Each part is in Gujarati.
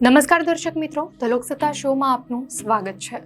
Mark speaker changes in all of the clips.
Speaker 1: નમસ્કાર દર્શક મિત્રો, ધ લોકસત્તા શોમાં આપનું સ્વાગત છે।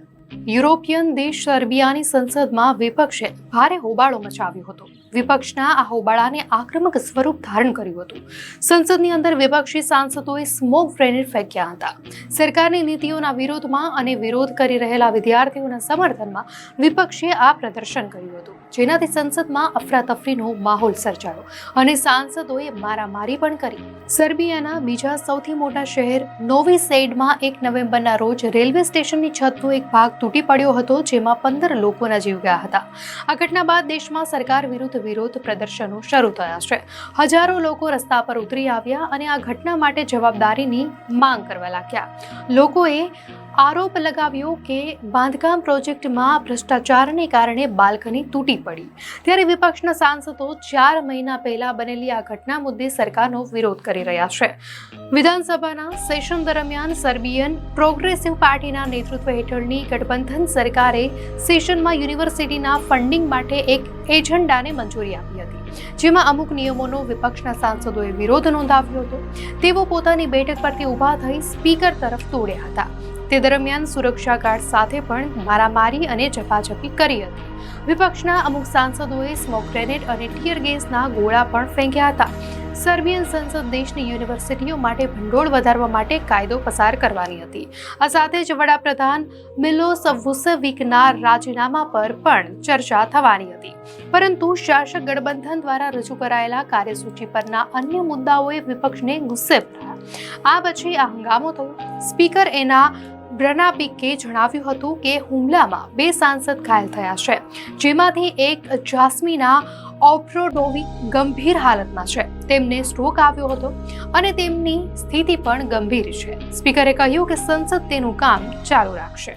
Speaker 1: યુરોપિયન દેશ સર્બિયાની સંસદમાં વિપક્ષે ભારે હોબાળો મચાવ્યો હતો। વિપક્ષના આ હોબાળાને આક્રમક સ્વરૂપ ધારણ કર્યું હતું। સંસદની અંદર વિપક્ષી સાંસદોએ સ્મોક ગ્રેનેડ ફેંક્યા હતા। સરકારની નીતિઓના વિરોધમાં અને વિરોધ કરી રહેલા વિદ્યાર્થીઓના સમર્થનમાં વિપક્ષે આ પ્રદર્શન કર્યું હતું, જેનાથી સંસદમાં અફરાતફરીનો માહોલ સર્જાયો અને સાંસદોએ મારામારી પણ કરી। સર્બિયાના બીજા સૌથી મોટા શહેર નોવી સેડમાં 1 નવેમ્બરના રોજ રેલવે સ્ટેશનની છતનો એક ભાગ તૂટી પડ્યો હતો, જેમાં 15 લોકોના જીવ ગયા હતા। આ ઘટના બાદ દેશમાં સરકાર વિરુદ્ધ વિરોધ પ્રદર્શનો શરૂ થયા છે। હજારો લોકો રસ્તા પર ઉતરી આવ્યા અને આ ઘટના માટે જવાબદારીની માંગ કરવા લાગ્યા। લોકોએ આરોપ લગાવ્યો કે બાંધકામ પ્રોજેક્ટમાં ભ્રષ્ટાચારને કારણે બાલ્કની તૂટી પડી। ત્યારે વિપક્ષના સાંસદો 4 મહિના પહેલા બનેલી આ ઘટના મુદ્દે સરકારનો વિરોધ કરી રહ્યા છે। વિધાનસભાના સેશન દરમિયાન સર્બિયન પ્રોગ્રેસિવ પાર્ટીના નેતૃત્વ હેઠળની ગઠબંધન સરકારે સેશનમાં યુનિવર્સિટીના ફંડિંગ માટે એક એજન્ડાને મંજૂરી આપી હતી, જેમાં અમુક નિયમોનો વિપક્ષના સાંસદોએ વિરોધ નોંધાવ્યો હતો। તેઓ પોતાની બેઠક પરથી ઊભા થઈ સ્પીકર તરફ દોડ્યા હતા। તે દરમિયાન સુરક્ષા ગાર્ડ સાથે પણ મારામારી અને ઝપાઝપી કરી હતી। વિપક્ષના અમુક સાંસદોએ સ્મોક ગ્રેનેડ અને ટીયર ગેસના ગોળા પણ ફેંક્યા હતા। સર્બિયન સંસદ દેશની યુનિવર્સિટીઓ માટે ભંડોળ વધારવા માટે કાયદો પસાર કરવાની હતી। આ સાથે જ વડાપ્રધાન મિલોસ વુસેવિકના રાજીનામા પર પણ ચર્ચા થવાની હતી, પરંતુ શાસક ગઠબંધન દ્વારા રજૂ કરાયેલા કાર્યસૂચિ પરના અન્ય મુદ્દાઓએ વિપક્ષને ગુસ્સે ભરાયા। આ પછી આ હંગામો થયો। સ્પીકર એના બ્રનાબિકે જણાવ્યું હતું કે હુમલામાં 2 સાંસદ ઘાયલ થયા છે, જેમાંથી એક જાસ્મિના ઓબ્રાડોવિક ગંભીર હાલતમાં છે। તેમને સ્ટ્રોક આવ્યો હતો અને તેમની સ્થિતિ પણ ગંભીર છે। સ્પીકરે કહ્યું કે સંસદ તેનું કામ ચાલુ રાખશે।